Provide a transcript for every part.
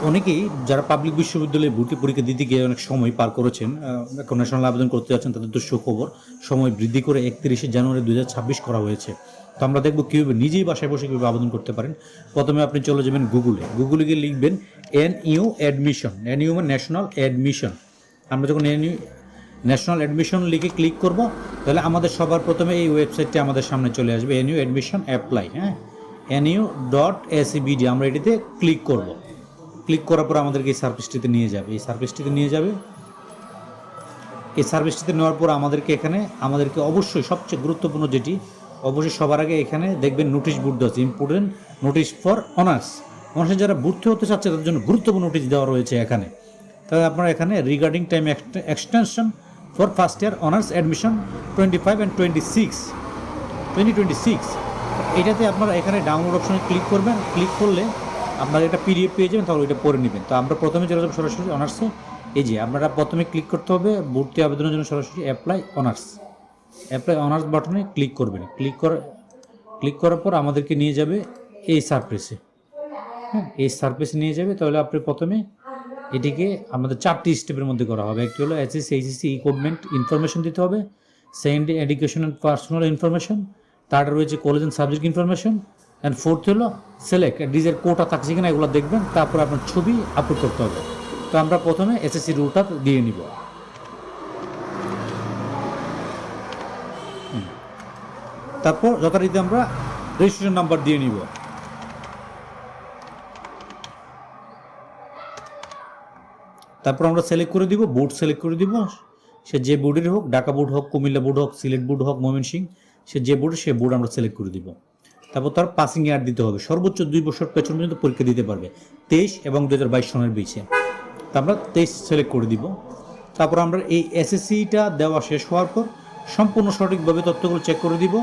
অনেকেই যারা পাবলিক বিশ্ববিদ্যালয়ে ভর্তি পরীক্ষা দিতে গিয়ে অনেক সময় পার করেছেন, এখন ন্যাশনাল আবেদন করতে যাচ্ছেন, তাদের তো সুখবর, সময় বৃদ্ধি করে 31শে জানুয়ারি 2026 করা হয়েছে। তো আমরা দেখব কীভাবে নিজেই বাসায় বসে কীভাবে আবেদন করতে পারেন। প্রথমে আপনি চলে যাবেন গুগলে গিয়ে লিখবেন NU অ্যাডমিশন। NU মানে ন্যাশনাল অ্যাডমিশন। আমরা যখন NU ন্যাশনাল অ্যাডমিশন লিখে ক্লিক করব, তাহলে আমাদের সবার প্রথমে এই ওয়েবসাইটটি আমাদের সামনে চলে আসবে, NU অ্যাডমিশন অ্যাপ্লাই। হ্যাঁ, NU.acbd আমরা এটিতে ক্লিক করব। ক্লিক করার পর আমাদেরকে এই সার্ভিসটিতে নিয়ে যাবে। এই সার্ভিসটিতে নেওয়ার পর আমাদেরকে অবশ্যই সবচেয়ে গুরুত্বপূর্ণ যেটি, অবশ্যই সবার আগে এখানে দেখবেন নোটিশ বোর্ড আছে, ইম্পর্টেন্ট নোটিশ ফর অনার্স। অনার্সে যারা ভর্তি হতে চাচ্ছে তাদের জন্য গুরুত্বপূর্ণ নোটিশ দেওয়া রয়েছে এখানে। তাহলে আপনারা এখানে regarding time extension for first year honours admission 25 and 2026 এটাতে আপনারা এখানে ডাউনলোড অপশনে ক্লিক করবেন। ক্লিক করলে আপনারা একটা PDF পেয়ে যাবেন, তাহলে ওইটা পড়ে নেবেন। তো আমরা প্রথমে চলে যাবো সরাসরি অনার্সে। এই যে আপনারা প্রথমে ক্লিক করতে হবে ভর্তি আবেদনের জন্য সরাসরি অ্যাপ্লাই অনার্স বাটনে ক্লিক করবেন। ক্লিক করার পর আমাদেরকে নিয়ে যাবে এই সার্ফেসে। হ্যাঁ, এই সার্ফেসে নিয়ে যাবে। তাহলে আপনি প্রথমে এটিকে আমাদের 4টি স্টেপের মধ্যে করা হবে। একটি হলো HSC HSC ইকুইপমেন্ট ইনফরমেশন দিতে হবে, second education and personal information, third রয়েছে college and subject information, and fourth হলো সিলেক্ট ডিজের কোটা থাকছে কিনা এগুলো দেখবেন। তারপর আপনার ছবি আপলোড করতে হবে। তো আমরা প্রথমে SSC রুলটা দিয়ে নিব। তারপর যথারীতি আমরা রেজিস্ট্রেশন নাম্বার দিয়ে নিব। তারপর আমরা সিলেক্ট করে দিব, বোর্ড সিলেক্ট করে দিব। সে যে বোর্ডের হোক, ঢাকা বোর্ড হোক, কুমিল্লা বোর্ড হোক, সিলেট বোর্ড হোক, ময়মনসিংহ, সে যে বোর্ড সে বোর্ড আমরা সিলেক্ট করে দিব। তারপর তার পাসিং ইয়ার দিতে হবে, সর্বোচ্চ 2 বছর পেছন পর্যন্ত পরীক্ষা দিতে পারবে, 23 এবং 2022 সনের বিচে। তা আমরা 23 সিলেক্ট করে দিব। তারপর আমরা এই SSCটা দেওয়া শেষ হওয়ার পর সম্পূর্ণ সঠিকভাবে তথ্যগুলো চেক করে দিব।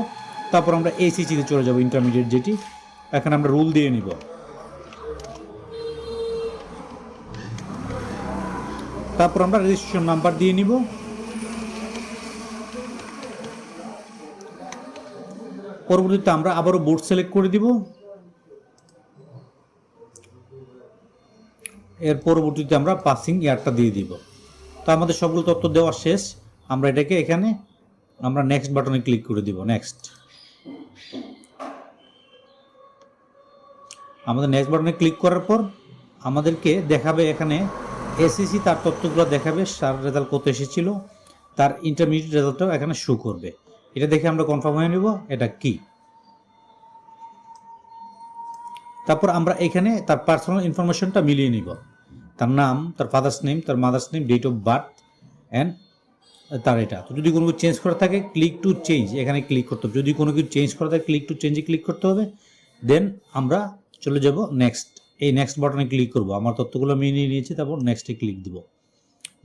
তারপর আমরা ACCতে চলে যাব, ইন্টারমিডিয়েট যেটি। এখানে আমরা রুল দিয়ে নিব। তারপর আমরা রেজিস্ট্রেশন নাম্বার দিয়ে নিব। পরবর্তীতে আমরা আবারও বোর্ড সিলেক্ট করে দিব। এর পরবর্তীতে আমরা পাসিং ইয়ারটা দিয়ে দিব। তো আমাদের সবগুলো তথ্য দেওয়া শেষ। আমরা এটাকে এখানে আমরা নেক্সট বাটনে ক্লিক করে দিব। আমাদের নেক্সট বাটনে ক্লিক করার পর আমাদেরকে দেখাবে এখানে SSC তার তথ্যগুলো দেখাবে, তার রেজাল্ট কত এসেছিল, তার ইন্টারমিডিয়েট রেজাল্টটাও এখানে শো করবে। এটা দেখে আমরা কনফার্ম হয়ে নেব এটা কি। তারপর আমরা এখানে তার পার্সোনাল ইনফরমেশনটা মিলিয়ে নিব, তার নাম, তার ফাদার্স নেম, তার mother's name, date of birth and তার এটা। তো যদি কোনো কিছু চেঞ্জ করা থাকে ক্লিক টু চেঞ্জ এখানে ক্লিক করতে হবে। যদি কোনো কিছু চেঞ্জ করা থাকে ক্লিক টু চেঞ্জে ক্লিক করতে হবে। দেন আমরা চলে যাব নেক্সট, এই নেক্সট বাটনে ক্লিক করব। আমার তথ্যগুলো আমি নিয়ে নিয়েছি, তারপর নেক্সটে ক্লিক দিব।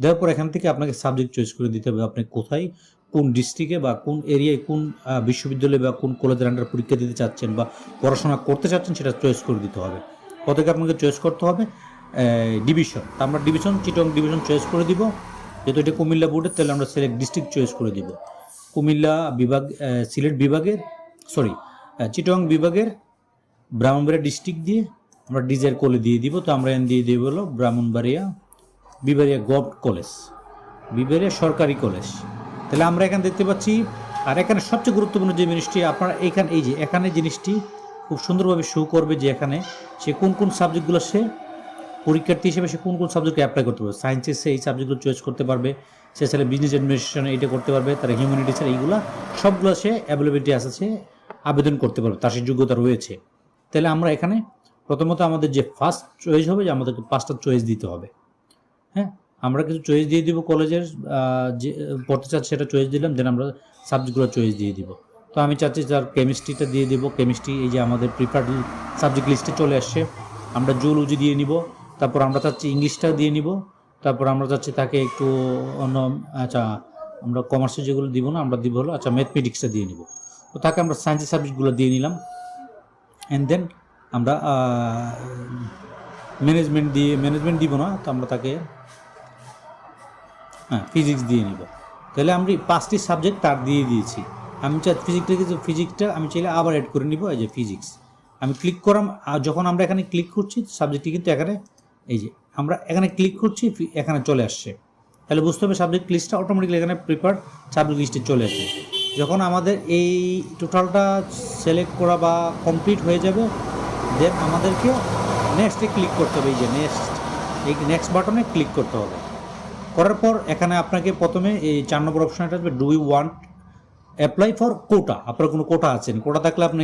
দেওয়ার পর এখান থেকে আপনাকে সাবজেক্ট চয়েস করে দিতে হবে, আপনি কোথায়, কোন ডিস্ট্রিক্টে বা কোন এরিয়ায়, কোন বিশ্ববিদ্যালয়ে বা কোন কলেজের আন্ডার পরীক্ষা দিতে চাচ্ছেন বা পড়াশোনা করতে চাচ্ছেন সেটা চয়েস করে দিতে হবে। প্রত্যেকে আপনাকে চয়েস করতে হবে ডিভিশন। তা আমরা ডিভিশন চিটং ডিভিশন চয়েস করে দিব। যেহেতু এটা কুমিল্লা বোর্ডের, তাহলে আমরা সিলেক্ট ডিস্ট্রিক্ট চয়েস করে দিব। কুমিল্লা বিভাগ, সিলেট বিভাগের, চিটং বিভাগের ব্রাহ্মণবাড়িয়া ডিস্ট্রিক্ট দিয়ে আমরা ডিজের কোলে দিয়ে দিব। তো আমরা এন দিয়ে দিব হলো ব্রাহ্মণবাড়িয়া বিবারিয়া গভর্নমেন্ট কলেজ, বিবারিয়া সরকারি কলেজ। তাহলে আমরা এখানে দেখতে পাচ্ছি। আর এখানে সবচেয়ে গুরুত্বপূর্ণ যে জিনিসটি আপনারা এখানে, এই যে এখানে জিনিসটি খুব সুন্দরভাবে শো করবে যে এখানে সে কোন কোন সাবজেক্টগুলো, সে পরীক্ষার্থী হিসেবে সে কোন কোন সাবজেক্টে অ্যাপ্লাই করতে পারবে। সায়েন্সে সে এই সাবজেক্টগুলো চয়েস করতে পারবে, সে ছেলে বিজনেস অ্যাডমিনিস্ট্রেশন এইটা করতে পারবে, তার হিউম্যানিটিসের এইগুলো সবগুলো সে অ্যাভেলেবিলিটি আছে, সে আবেদন করতে পারবে, তার সে যোগ্যতা রয়েছে। তাহলে আমরা এখানে প্রথমত আমাদের যে ফার্স্ট চয়েস হবে, যে আমাদেরকে 5টা চয়েস দিতে হবে। হ্যাঁ, আমরা কিছু চয়েস দিয়ে দিব, কলেজের যে পড়তে চাচ্ছি সেটা চয়েস দিলাম। দেন আমরা সাবজেক্টগুলো চয়েস দিয়ে দিব। তো আমি চাচ্ছি তার কেমিস্ট্রিটা দিয়ে দিব। কেমিস্ট্রি এই যে আমাদের প্রিফার্ড সাবজেক্ট লিস্টে চলে আসছে। আমরা জুলজি দিয়ে নিব। তারপর আমরা চাচ্ছি ইংলিশটা দিয়ে নিব। তারপর আমরা চাচ্ছি তাকে একটু অন্য, আমরা কমার্সে যেগুলো দিব না, আমরা দিব হলো ম্যাথমেটিক্সটা দিয়ে নিব। তো তাকে আমরা সায়েন্সের সাবজেক্টগুলো দিয়ে নিলাম। অ্যান্ড দেন আমরা ম্যানেজমেন্ট দিব না, তো আমরা তাকে ফিজিক্স দিয়ে নিব। তাহলে আমরা 5টি সাবজেক্ট তার দিয়ে দিয়েছি। আমি চাই ফিজিক্সটা আমি চাইলে আবার অ্যাড করে নিব। এই যে ফিজিক্স আমি ক্লিক করাম, যখন আমরা এখানে ক্লিক করছি সাবজেক্টটি কিন্তু এখানে এই যে আমরা এখানে ক্লিক করছি, এখানে চলে আসছে। তাহলে বুঝতে হবে সাবজেক্ট লিস্টটা অটোমেটিক্যালি এখানে প্রিপার্ড সাবজেক্ট লিস্টে চলে আসে। যখন আমাদের এই টোটালটা সিলেক্ট করা বা কমপ্লিট হয়ে যাবে, দেন আমাদেরকে নেক্সটে ক্লিক করতে হবে। এই যে এই নেক্সট বাটনে ক্লিক করতে হবে। করার পর এখানে আপনাকে প্রথমে এই 4 নম্বর অপশনটা আসবে, do you want apply for quota. আপনার কোনো কোটা আছেন, কোটা থাকলে আপনি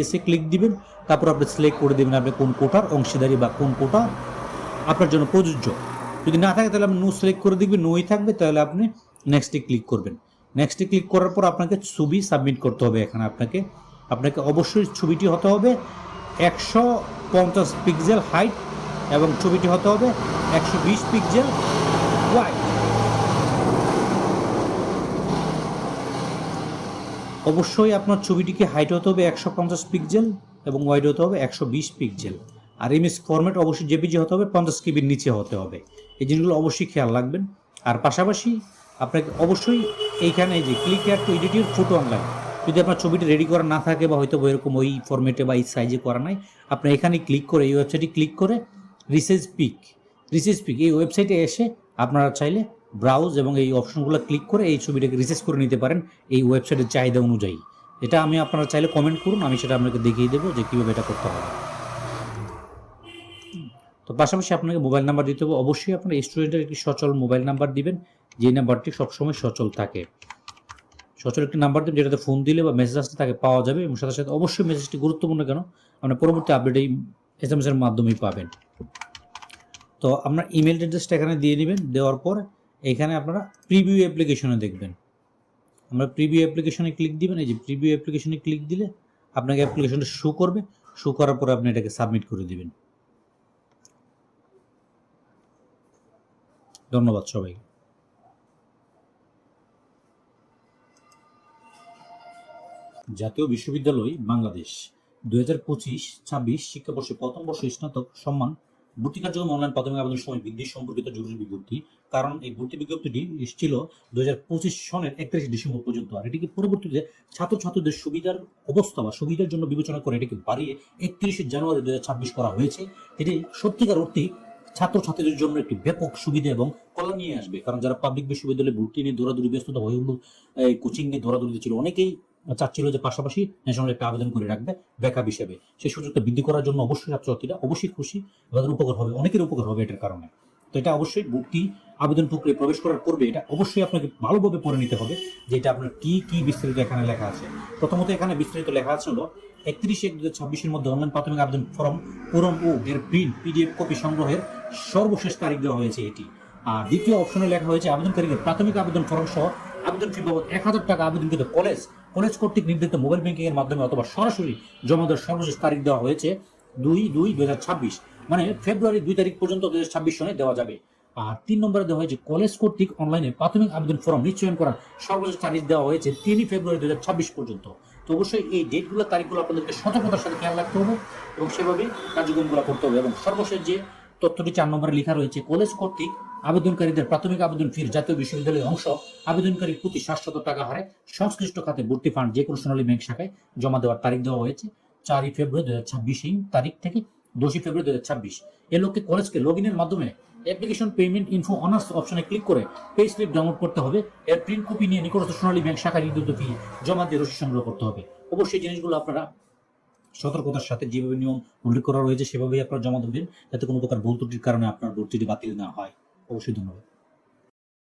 এসে ক্লিক দিবেন, তারপর আপনি সিলেক্ট করে দেবেন আপনি কোন কোটার অংশীদারি বা কোন কোটা আপনার জন্য প্রযোজ্য। যদি না থাকে তাহলে আপনি নো সিলেক্ট করে দিবেন, নোই থাকবে তাহলে আপনি নেক্সটে ক্লিক করবেন। নেক্সটে ক্লিক করার পর আপনাকে ছবি সাবমিট করতে হবে। এখানে আপনাকে অবশ্যই ছবিটি হতে হবে 150 পিক্সেল হাইট এবং ছবিটি হতে হবে 120 পিক্সেল ওয়াইড। অবশ্যই আপনার ছবিটিকে হাইট হতে হবে 150 পিক্সেল এবং ওয়াইড হতে হবে 120 পিক্সেল। আর ইমেজ ফরম্যাট অবশ্যই জেপিজি হতে হবে 50 কেবির নিচে হতে হবে। এই জিনিসগুলো অবশ্যই খেয়াল রাখবেন। আর পাশাপাশি আপনাকে অবশ্যই এইখানে যে click here two edit your photo online, যদি আপনার ছবিটি রেডি করা না থাকে বা হয়তো এরকম ওই ফরম্যাটে বা এই সাইজে করা নাই, আপনি এখানে ক্লিক করে এই ওয়েবসাইটে ক্লিক করে রিসার্চ পিক এই ওয়েবসাইটে এসে আপনারা চাইলে ব্রাউজ এবং এই অপশনগুলো ক্লিক করে এই ছবিটাকে রিসার্চ করে নিতে পারেন এই ওয়েবসাইটের চাহিদা অনুযায়ী। এটা আমি আপনারা চাইলে কমেন্ট করুন, আমি সেটা আপনাকে দেখিয়ে দেবো যে কীভাবে এটা করতে হবে। তো পাশাপাশি আপনাকে মোবাইল নাম্বার দিতে হবে। অবশ্যই আপনার স্টুডেন্টের একটি সচল মোবাইল নাম্বার দিবেন, যে নাম্বারটি সবসময় সচল থাকে। সচল একটি নাম্বার দেবেন যেটাতে ফোন দিলে বা মেসেজ আসতে তাকে পাওয়া যাবে, এবং সাথে সাথে অবশ্যই মেসেজটি গুরুত্বপূর্ণ কেন আপনার পরবর্তী আপডেট এই SMS এর মাধ্যমেই পাবেন। তো আপনার ইমেল অ্যাড্রেসটা এখানে দিয়ে নেবেন। দেওয়ার পর এখানে আপনারা প্রিভিউ অ্যাপ্লিকেশনে দেখবেন, আমরা প্রিভিউ অ্যাপ্লিকেশনে ক্লিক দিবেন। এই যে প্রিভিউ অ্যাপ্লিকেশনে ক্লিক দিলে আপনাকে অ্যাপ্লিকেশনটা শো করবে। শো করার পরে আপনি এটাকে সাবমিট করে দিবেন। ধন্যবাদ সবাই। জাতীয় বিশ্ববিদ্যালয় বাংলাদেশ 2025-26 শিক্ষাবর্ষে প্রথম বর্ষ স্নাতক সম্মান ভর্তি কার্যক্রম অনলাইন প্রাথমিক আবেদন সময় বৃদ্ধি সম্পর্কিত জরুরি বিজ্ঞপ্তি। কারণ এই ভর্তি বিজ্ঞপ্তিটি এসেছিল 2025 সনের 31 ডিসেম্বর পর্যন্ত। আর এটিকে পরবর্তীতে ছাত্রছাত্রীদের সুবিধার অবস্থা বা সুবিধার জন্য বিবেচনা করে এটিকে বাড়িয়ে 31 জানুয়ারি 2026 করা হয়েছে। এটি সত্যিকার অর্থে ছাত্রছাত্রীদের জন্য একটি ব্যাপক সুবিধা এবং কল্যাণ নিয়ে আসবে। কারণ যারা পাবলিক বিশ্ববিদ্যালয়ে ভর্তি নিয়ে দৌড়াদৌড়ি ব্যস্ততা হয়ে উঠল, কোচিং নিয়ে দৌড়াদৌড়ি ছিল, অনেকেই চাচ্ছিল যে পাশাপাশি ন্যাশনাল একটা আবেদন করে রাখবে ব্যাকআপ হিসেবে। সেই সুযোগটা বৃদ্ধি করার জন্য অবশ্যই ছাত্রছাত্রীরা অবশ্যই খুশি, তাদের উপকার হবে, অনেকের উপকার হবে এটার কারণে। তো এটা অবশ্যই ভর্তি আবেদন প্রক্রিয়ায় প্রবেশ করার পূর্বে এটা অবশ্যই আপনাকে ভালোভাবে পড়ে নিতে হবে যে এটা আপনার কি কি বিস্তারিত এখানে লেখা আছে। প্রথমত এখানে বিস্তারিত লেখা আছে হলো 31/1/2026 মধ্যে অনলাইন প্রাথমিক আবেদন ফর্ম পূরণ ও এর প্রিন্ট PDF কপি সংগ্রহের সর্বশেষ তারিখ দেওয়া হয়েছে এটি। আর দ্বিতীয় অপশনে লেখা হয়েছে আবেদনকারীকে প্রাথমিক আবেদন ফর্ম সহ আবেদন ফি বাবদ 1000 টাকা আবেদনকৃত কলেজ কর্তৃক নির্ধারিত মোবাইল ব্যাংকিং এর মাধ্যমে অথবা সরাসরি জমা দেওয়ার সর্বশেষ তারিখ দেওয়া হয়েছে 2/2/2026, মানে ফেব্রুয়ারি 2 তারিখ পর্যন্ত 2026 সনে দেওয়া যাবে। আর 3 নম্বরে দেওয়া হয়েছে কলেজ কর্তৃক অনলাইনে প্রাথমিক আবেদন ফর্ম নিশ্চয়ন করার সর্বশেষ তারিখ দেওয়া হয়েছে 3 ফেব্রুয়ারি 2026 পর্যন্ত। তো অবশ্যই এই ডেটগুলো তারিখগুলো আপনাদেরকে সতর্কতার সাথে খেয়াল রাখতে হবে এবং সেভাবেই কার্যক্রমগুলো করতে হবে। এবং সর্বশেষ যে তথ্যটি 4 নম্বরে লেখা রয়েছে, কলেজ কর্তৃক আবেদনকারীদের প্রাথমিক আবেদন ফির জাতীয় বিশ্ববিদ্যালয়ের অংশ আবেদনকারী প্রতি 700 টাকা হারে সংশ্লিষ্ট খাতে ভর্তি ফান্ড যে কোনো সোনালী ব্যাংক শাখায় জমা দেওয়ার তারিখ দেওয়া হয়েছে 4 ফেব্রুয়ারি 2026 তারিখ থেকে 10 ফেব্রুয়ারি 2026। এর লক্ষ্যে কলেজকে লগ ইনের মাধ্যমে অ্যাপ্লিকেশন পেমেন্ট ইনফো অনার্স অপশনে ক্লিক করে পে স্লিপ ডাউনলোড করতে হবে। এর প্রিন্ট কপি নিয়ে নিকটস্থ সোনালী ব্যাংক শাখায় নির্ধারিত ফি জমা দিয়ে রসিদ সংগ্রহ করতে হবে। অবশ্যই জিনিসগুলো আপনারা সতর্কতার সাথে যেভাবে নিয়ম উল্লেখ করা রয়েছে সেভাবেই আপনারা জমা দেবেন, যাতে কোনো প্রকার ভুল ত্রুটির কারণে আপনার ভর্তিটি বাতিল না হয়। অবশ্যই ধন্যবাদ।